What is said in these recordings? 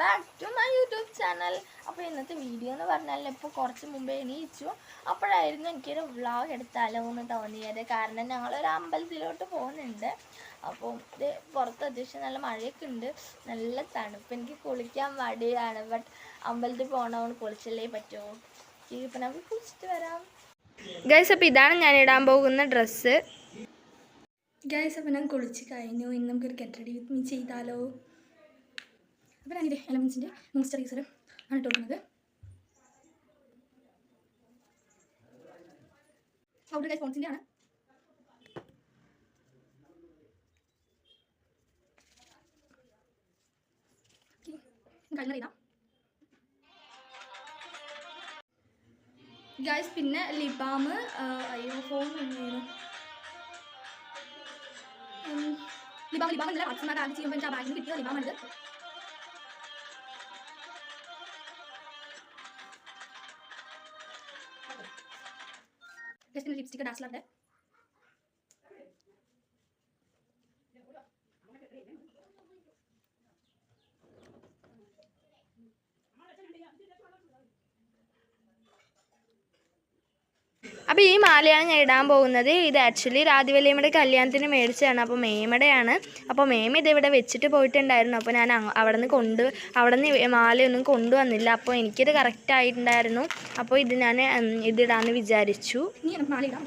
Back to my YouTube channel. അപ്പോൾ ഇന്നത്തെ video എന്ന് പറഞ്ഞാൽ ഇപ്പോൾ കുറച്ച് മുമ്പേ എണീച്ചു. അപ്പോഴായിരുന്നു എനിക്കൊരു വ്ളോഗ് എടുത്താലോ എന്ന് തോന്നിയത്. കാരണം ഞങ്ങളൊരു അമ്പലത്തിലോട്ട് പോകുന്നുണ്ട്. അപ്പോൾ ഇത് പുറത്ത് അത്യാവശ്യം നല്ല മഴയൊക്കെ ഉണ്ട്, നല്ല തണുപ്പ്. എനിക്ക് കുളിക്കാൻ മടിയാണ്, ബട്ട് അമ്പലത്തിൽ പോകണമെന്ന് കുളിച്ചല്ലേ പറ്റുമോ. ഇപ്പം നമുക്ക് കുളിച്ചിട്ട് വരാം ഗൈസ്. അപ്പോൾ ഇതാണ് ഞാൻ ഇടാൻ പോകുന്ന ഡ്രസ്സ് ഗൈസ്. അപ്പോൾ ഞാൻ കുളിച്ച് കഴിഞ്ഞു. ഇന്ന് നമുക്കൊരു ഗെറ്റ് റെഡി വിത്ത് മീ ചെയ്താലോ. അപ്പോൾ ഞാനിത് എലമെൻസിൻ്റെ മോയ്സ്ചറൈസർ ആണ് ഇട്ട് കൊടുക്കുന്നത്. പൗഡർ ഗൈസ് പോൺസിൻ്റെ ആണ്. കളർ ചെയ്താം ഗൈസ്. പിന്നെ ലിബാം, അയ്യോ ഫോൺ തന്നെയാണ്. ലിബാം ഇന്നലെ വാട്സ്ആപ്പ് ആഡ് ചെയ്യുമ്പോൾ എനിക്ക് ആ ബാഗിൽ കിട്ടിയ ലിബാമാണിത്. Just lipstick ഡാസ്ലറിൻ്റെ. അപ്പോൾ ഈ മാലയാണ് ഞാൻ ഇടാൻ പോകുന്നത്. ഇത് ആക്ച്വലി രാധിവല്യമ്മയുടെ കല്യാണത്തിന് മേടിച്ചതാണ്. അപ്പോൾ മേമയുടെയാണ്. അപ്പോൾ മേമ ഇതിവിടെ വെച്ചിട്ട് പോയിട്ടുണ്ടായിരുന്നു. അപ്പോൾ ഞാൻ അവിടെ നിന്ന് മാലയൊന്നും കൊണ്ടുവന്നില്ല. അപ്പോൾ എനിക്കിത് കറക്റ്റ് ആയിട്ടുണ്ടായിരുന്നു. അപ്പോൾ ഇത് ഞാൻ ഇതിടാന്ന് വിചാരിച്ചു. ഇനി നമുക്ക് മാല ഇടാം.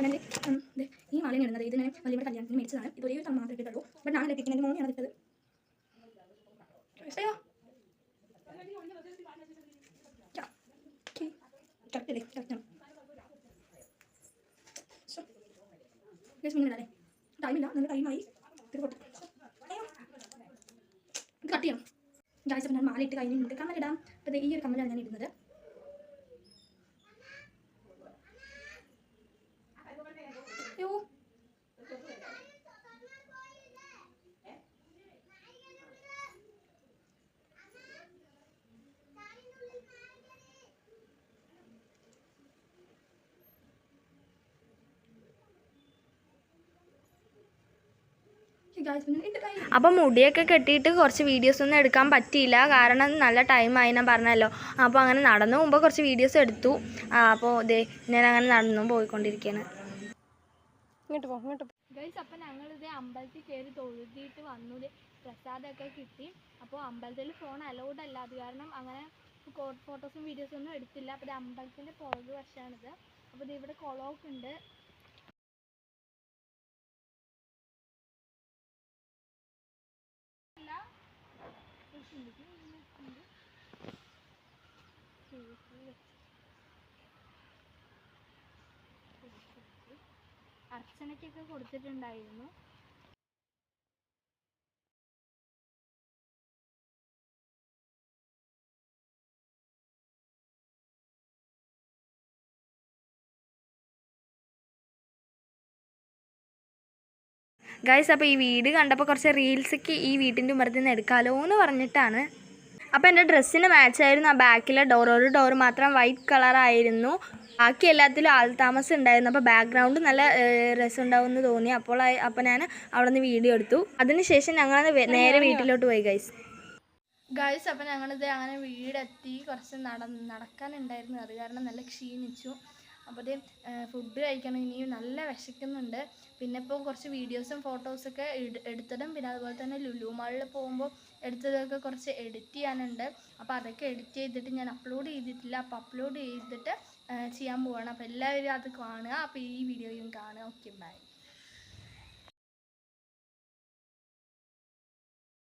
ഈ മാല ഇടുന്നത് ഇത് ഞാൻ വല്യമ്മയുടെ കല്യാണത്തിന് മേടിച്ചതാണ്. ഇത് ഒരേ ഒരു മാത്രമേ ഇട്ടിട്ടുള്ളൂ. ബട്ട് ഞാൻ ഇട്ടിട്ട് എൻ്റെ മോനെയാണ് ഇട്ടത്. മുന്നിലല്ലേ ടൈമില്ല, നല്ല ടൈമായി. ഇത് കട്ട് ചെയ്യണം ഗൈസ്. അപ്പോൾ ഞാൻ മാല ഇട്ട് കഴിഞ്ഞിട്ട് കമ്മലിടാം. അപ്പോൾ ഈ ഒരു കമ്മലാണ് ഞാൻ ഇടുന്നത്. അയ്യോ അപ്പം മുടിയൊക്കെ കെട്ടിയിട്ട് കുറച്ച് വീഡിയോസൊന്നും എടുക്കാൻ പറ്റിയില്ല. കാരണം നല്ല ടൈമായി ഞാൻ പറഞ്ഞല്ലോ. അപ്പോൾ അങ്ങനെ നടന്നു പോകുമ്പോൾ കുറച്ച് വീഡിയോസ് എടുത്തു. അപ്പോൾ ഇതേ ഞാൻ അങ്ങനെ നടന്നു പോയിക്കൊണ്ടിരിക്കുകയാണ്. ഇങ്ങോട്ട് ഗൈസ്. അപ്പം ഞങ്ങളിത് അമ്പലത്തിൽ കയറി തൊഴുതിയിട്ട് വന്നു. പ്രസാദമൊക്കെ കിട്ടി. അപ്പോൾ അമ്പലത്തിൽ ഫോൺ അലൗഡ് അല്ല, അത് കാരണം അങ്ങനെ ഫോട്ടോസും വീഡിയോസും ഒന്നും എടുത്തില്ല. അപ്പോൾ ഇത് അമ്പലത്തിൻ്റെ പുറകു വശമാണിത്. അപ്പോൾ ഇത് ഇവിടെ കുളമൊക്കെ ഉണ്ട്. അർച്ചനയ്ക്കൊക്കെ കൊടുത്തിട്ടുണ്ടായിരുന്നു. ഗൈസ്, അപ്പോൾ ഈ വീട് കണ്ടപ്പോൾ കുറച്ച് റീൽസൊക്കെ ഈ വീട്ടിൻ്റെ ഉമ്മറത്തിൽ നിന്ന് എടുക്കാമല്ലോ എന്ന് പറഞ്ഞിട്ടാണ്. അപ്പോൾ എൻ്റെ ഡ്രസ്സിന് മാച്ചായിരുന്നു. ആ ബാക്കിലെ ഒരു ഡോർ മാത്രം വൈറ്റ് കളറായിരുന്നു. ബാക്കി എല്ലാത്തിലും ആൾതാമസം ഉണ്ടായിരുന്നു. അപ്പോൾ ബാക്ക്ഗ്രൗണ്ട് നല്ല രസമുണ്ടാവുമെന്ന് തോന്നി. അപ്പോൾ ഞാൻ അവിടെ നിന്ന് വീഡിയോ എടുത്തു. അതിനുശേഷം ഞങ്ങൾ നേരെ വീട്ടിലോട്ട് പോയി ഗൈസ്. അപ്പോൾ ഞങ്ങളിത് അങ്ങനെ വീടെത്തി. കുറച്ച് നടക്കാനുണ്ടായിരുന്നു, അത് കാരണം നല്ല ക്ഷീണിച്ചു. അപ്പോൾ ഫുഡ് കഴിക്കണം, ഇനിയും നല്ല വിശക്കുന്നുണ്ട്. പിന്നെ ഇപ്പോൾ കുറച്ച് വീഡിയോസും ഫോട്ടോസൊക്കെ എടുത്തതും, പിന്നെ അതുപോലെ തന്നെ ലുലു മാളിൽ പോകുമ്പോൾ എടുത്തതൊക്കെ കുറച്ച് എഡിറ്റ് ചെയ്യാനുണ്ട്. അപ്പോൾ അതൊക്കെ എഡിറ്റ് ചെയ്തിട്ട് ഞാൻ അപ്ലോഡ് ചെയ്തിട്ടില്ല. അപ്പോൾ അപ്ലോഡ് ചെയ്തിട്ട് ചെയ്യാൻ പോവാണ്. അപ്പോൾ എല്ലാവരും അത് കാണുക. അപ്പോൾ ഈ വീഡിയോയും കാണുക. Okay, by.